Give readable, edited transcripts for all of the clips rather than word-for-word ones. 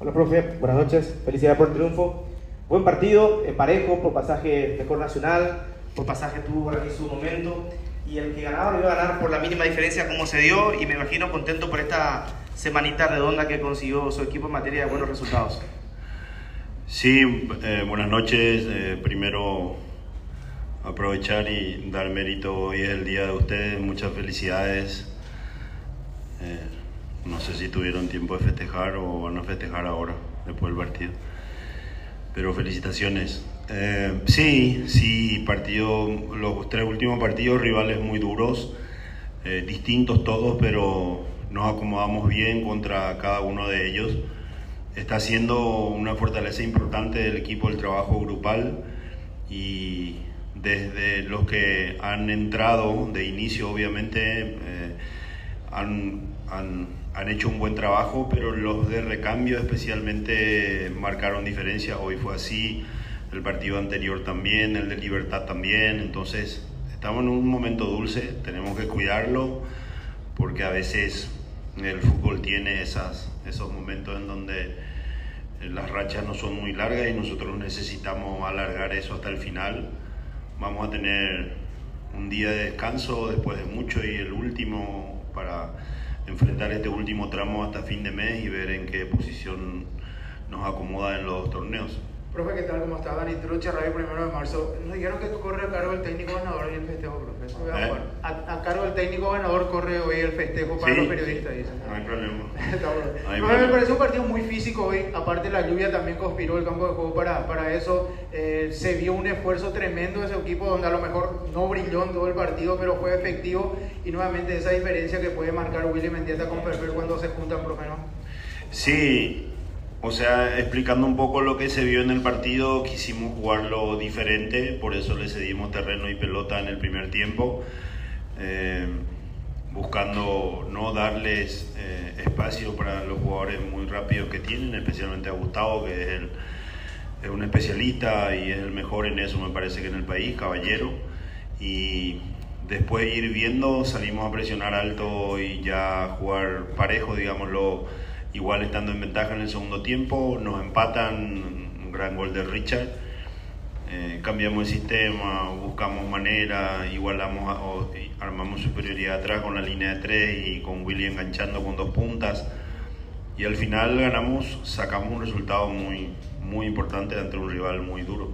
Hola, profe. Buenas noches. Felicidades por el triunfo. Buen partido, parejo, por pasaje mejor Nacional, por pasaje tuvo aquí su momento. Y el que ganaba lo iba a ganar por la mínima diferencia como se dio. Y me imagino contento por esta semanita redonda que consiguió su equipo en materia de buenos resultados. Sí, buenas noches. Primero aprovechar y dar mérito. Hoy es el día de ustedes. Muchas felicidades. No sé si tuvieron tiempo de festejar o van a festejar ahora, después del partido. Pero felicitaciones. Sí, los 3 últimos partidos, rivales muy duros, distintos todos, pero nos acomodamos bien contra cada uno de ellos. Está siendo una fortaleza importante del equipo el trabajo grupal, y desde los que han entrado de inicio, obviamente, han hecho un buen trabajo, pero los de recambio especialmente marcaron diferencia. Hoy fue así, el partido anterior también, el de Libertad también. Entonces estamos en un momento dulce, tenemos que cuidarlo, porque a veces el fútbol tiene esos momentos en donde las rachas no son muy largas y nosotros necesitamos alargar eso hasta el final. Vamos a tener un día de descanso después de mucho, y el último para enfrentar este último tramo hasta fin de mes y ver en qué posición nos acomoda en los torneos. Profe, ¿qué tal? ¿Cómo está? Dani Trucha, Radio 1 de Marzo. Nos dijeron que corre a cargo del técnico ganador hoy el festejo, profe. A cargo del técnico ganador corre hoy el festejo para los periodistas, dicen. No hay problema. Me pareció un partido muy físico hoy. Aparte, la lluvia también conspiró el campo de juego para eso. Se vio un esfuerzo tremendo de ese equipo, donde a lo mejor no brilló en todo el partido, pero fue efectivo. Y nuevamente esa diferencia que puede marcar Willy Mendieta con Perper cuando se juntan, profe, ¿no? Sí. O sea, explicando un poco lo que se vio en el partido, quisimos jugarlo diferente, por eso le cedimos terreno y pelota en el primer tiempo, buscando no darles espacio para los jugadores muy rápidos que tienen, especialmente a Gustavo, que es un especialista y es el mejor en eso, me parece, que en el país, caballero. Y después de ir viendo, salimos a presionar alto y ya jugar parejo, digámoslo. Igual estando en ventaja en el segundo tiempo, nos empatan, un gran gol de Richard. Cambiamos el sistema, buscamos manera, armamos superioridad atrás con la línea de 3 y con Willy enganchando con 2 puntas. Y al final ganamos, sacamos un resultado muy, muy importante ante un rival muy duro.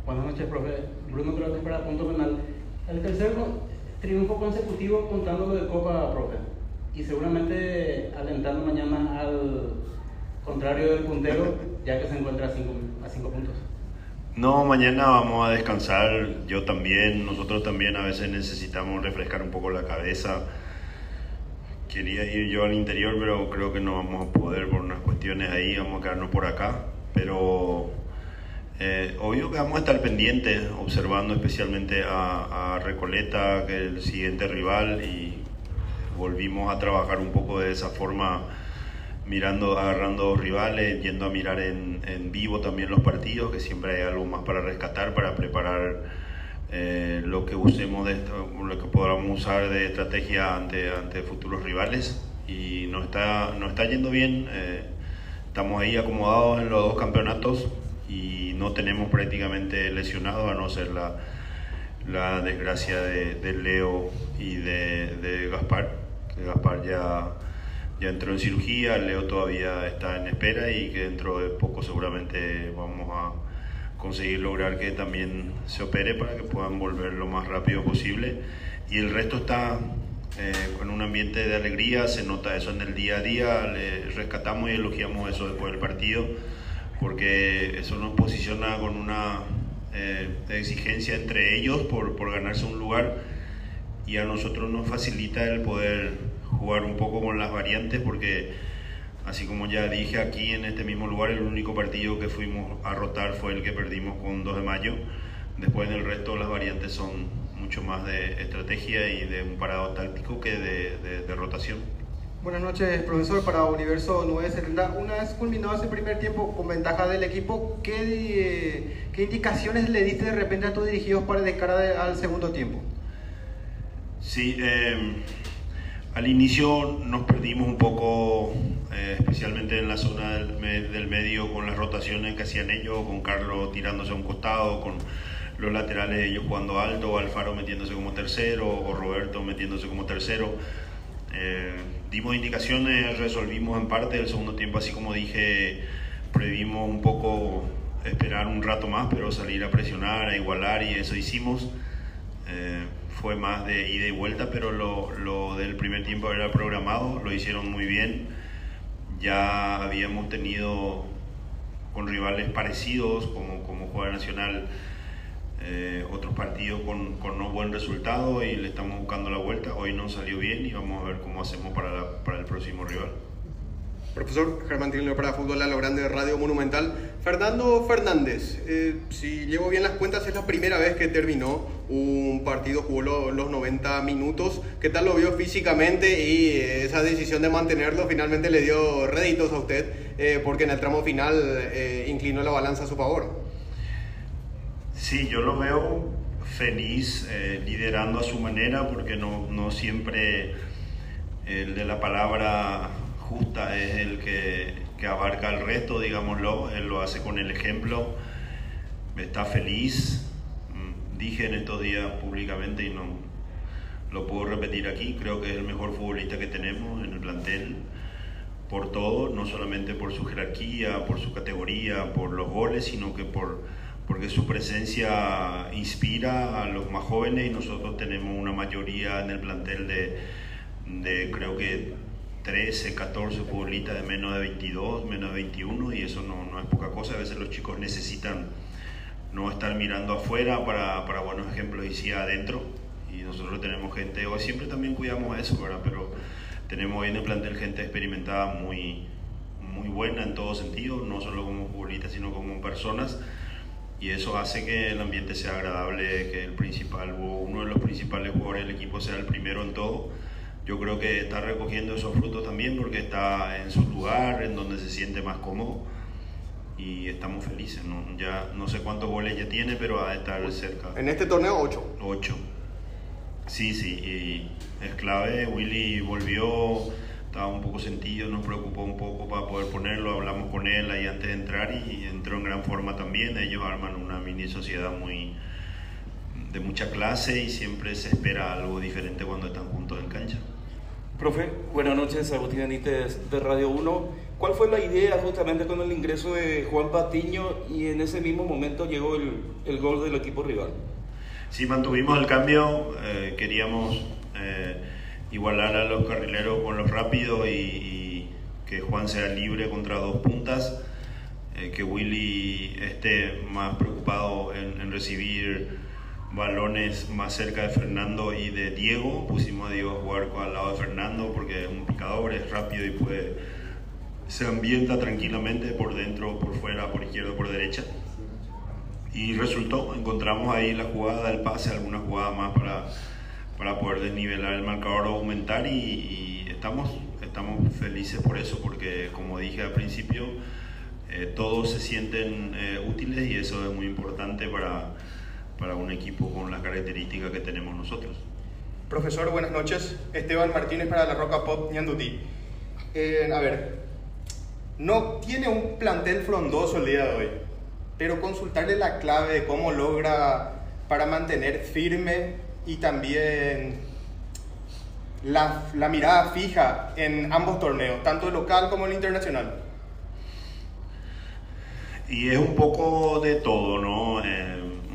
Buenas noches, profe. Bruno Crotes para Punto Penal. El tercer triunfo consecutivo contándolo de Copa, profe. Y seguramente alentando mañana al contrario del puntero, ya que se encuentra a 5 puntos. No, mañana vamos a descansar, nosotros también a veces necesitamos refrescar un poco la cabeza. Quería ir yo al interior, pero creo que no vamos a poder por unas cuestiones ahí, vamos a quedarnos por acá. Pero obvio que vamos a estar pendientes, observando especialmente a Recoleta, que es el siguiente rival, y volvimos a trabajar un poco de esa forma, agarrando rivales, yendo a mirar en vivo también los partidos, que siempre hay algo más para rescatar, para preparar lo que usemos lo que podamos usar de estrategia ante futuros rivales. Y nos está yendo bien, estamos ahí acomodados en los 2 campeonatos y no tenemos prácticamente lesionados, a no ser la desgracia de Leo y de Gaspar. Gaspar ya entró en cirugía, Leo todavía está en espera, y que dentro de poco seguramente vamos a conseguir lograr que también se opere para que puedan volver lo más rápido posible. Y el resto está con un ambiente de alegría, se nota eso en el día a día, le rescatamos y elogiamos eso después del partido, porque eso nos posiciona con una exigencia entre ellos por ganarse un lugar, y a nosotros nos facilita el poder jugar un poco con las variantes, porque así como ya dije aquí en este mismo lugar, el único partido que fuimos a rotar fue el que perdimos con 2 de mayo. Después del resto, las variantes son mucho más de estrategia y de un parado táctico que de rotación. Buenas noches, profesor, para Universo 970. Una vez culminado ese primer tiempo con ventaja del equipo, ¿qué indicaciones le diste de repente a tus dirigidos para de cara al segundo tiempo? Sí, al inicio nos perdimos un poco especialmente en la zona del medio, con las rotaciones que hacían ellos, con Carlos tirándose a un costado, con los laterales ellos jugando alto, Alfaro metiéndose como tercero o Roberto metiéndose como tercero. Dimos indicaciones, resolvimos en parte el segundo tiempo, así como dije, previmos un poco esperar un rato más, pero salir a presionar, a igualar, y eso hicimos. Fue más de ida y vuelta, pero lo del primer tiempo era programado, lo hicieron muy bien. Ya habíamos tenido con rivales parecidos, como juega Nacional, otros partidos con no buen resultado, y le estamos buscando la vuelta. Hoy no salió bien y vamos a ver cómo hacemos para el próximo rival. Profesor Germán Trillo para Fútbol a lo Grande de Radio Monumental. Fernando Fernández, si llevo bien las cuentas, es la primera vez que terminó un partido, jugó los 90 minutos. ¿Qué tal lo vio físicamente? Y esa decisión de mantenerlo finalmente le dio réditos a usted, porque en el tramo final inclinó la balanza a su favor. Sí, yo lo veo feliz, liderando a su manera, porque no siempre el de la palabra justa es el que abarca el resto, digámoslo. Él lo hace con el ejemplo, está feliz. Dije en estos días públicamente, y no lo puedo repetir aquí, creo que es el mejor futbolista que tenemos en el plantel, por todo, no solamente por su jerarquía, por su categoría, por los goles, sino que porque su presencia inspira a los más jóvenes, y nosotros tenemos una mayoría en el plantel de creo que 13, 14 futbolistas de menos de 22, menos de 21, y eso no es poca cosa. A veces los chicos necesitan no estar mirando afuera para buenos ejemplos, y sí adentro, y nosotros tenemos gente, hoy siempre también cuidamos eso, ¿verdad? Pero tenemos hoy en el plantel gente experimentada muy buena en todo sentido, no solo como futbolistas sino como personas, y eso hace que el ambiente sea agradable, que uno de los principales jugadores del equipo sea el primero en todo. Yo creo que está recogiendo esos frutos también, porque está en su lugar, en donde se siente más cómodo, y estamos felices, ¿no? Ya no sé cuántos goles ya tiene, pero va a estar cerca. En este torneo 8. 8. Sí, y es clave. Willy volvió, estaba un poco sentido, nos preocupó un poco para poder ponerlo, hablamos con él ahí antes de entrar, y entró en gran forma también. Ellos arman una mini sociedad de mucha clase, y siempre se espera algo diferente cuando están juntos en cancha. Profe, buenas noches, Agustín Benítez de Radio 1. ¿Cuál fue la idea justamente con el ingreso de Juan Patiño, y en ese mismo momento llegó el gol del equipo rival? Sí, mantuvimos el cambio, queríamos igualar a los carrileros con los rápidos, y que Juan sea libre contra dos puntas, que Willy esté más preocupado en recibir balones más cerca de Fernando y de Diego. Pusimos a Diego a jugar al lado de Fernando porque es un picador, es rápido y se ambienta tranquilamente por dentro, por fuera, por izquierda, por derecha. Y resultó, encontramos ahí la jugada del pase, alguna jugada más para poder desnivelar el marcador o aumentar, y estamos felices por eso, porque como dije al principio, todos se sienten útiles, y eso es muy importante para un equipo con las características que tenemos nosotros. Profesor, buenas noches. Esteban Martínez para La Roca Pop Ñandutí. A ver, no tiene un plantel frondoso el día de hoy, pero consultarle la clave de cómo logra para mantener firme y también la mirada fija en ambos torneos, tanto el local como el internacional. Y es un poco de todo, ¿no?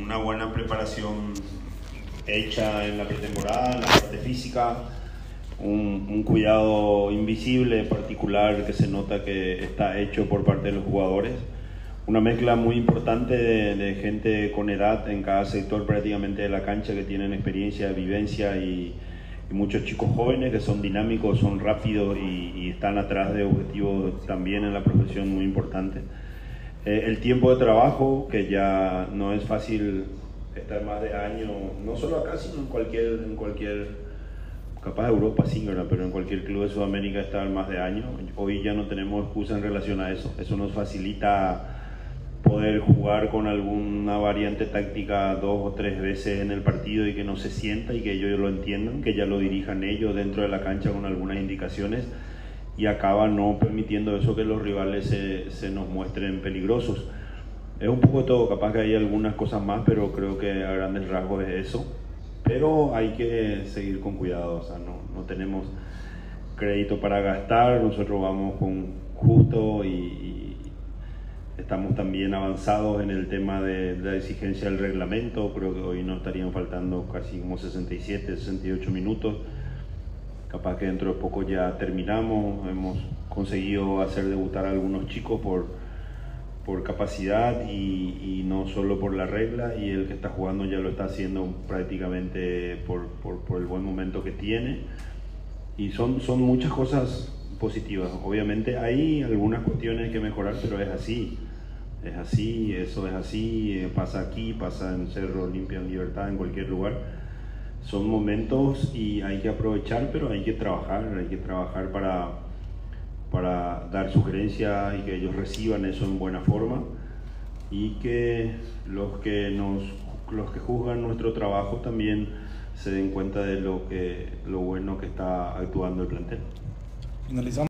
Una buena preparación hecha en la pretemporada, en la parte física, un cuidado invisible, particular, que se nota que está hecho por parte de los jugadores, una mezcla muy importante de gente con edad en cada sector prácticamente de la cancha, que tienen experiencia, vivencia, y muchos chicos jóvenes que son dinámicos, son rápidos y están atrás de objetivos también en la profesión muy importantes. El tiempo de trabajo, que ya no es fácil estar más de año, no solo acá, sino en cualquier capaz de Europa sí, ¿verdad? Pero en cualquier club de Sudamérica estar más de año. Hoy ya no tenemos excusa en relación a eso. Eso nos facilita poder jugar con alguna variante táctica 2 o 3 veces en el partido, y que no se sienta, y que ellos lo entiendan, que ya lo dirijan ellos dentro de la cancha con algunas indicaciones, y acaba no permitiendo eso, que los rivales se nos muestren peligrosos. Es un poco de todo, capaz que hay algunas cosas más, pero creo que a grandes rasgos es eso. Pero hay que seguir con cuidado, o sea, no tenemos crédito para gastar, nosotros vamos con justo y estamos también avanzados en el tema de la exigencia del reglamento. Creo que hoy nos estarían faltando casi como 67, 68 minutos. Capaz que dentro de poco ya terminamos. Hemos conseguido hacer debutar a algunos chicos por capacidad y no solo por la regla, y el que está jugando ya lo está haciendo prácticamente por el buen momento que tiene, y son muchas cosas positivas. Obviamente hay algunas cuestiones que mejorar, pero es así, eso es así, pasa aquí, pasa en Cerro, Olimpia, en Libertad, en cualquier lugar. Son momentos y hay que aprovechar, pero hay que trabajar para dar sugerencias y que ellos reciban eso en buena forma, y que los que juzgan nuestro trabajo también se den cuenta de lo bueno que está actuando el plantel. Finalizamos.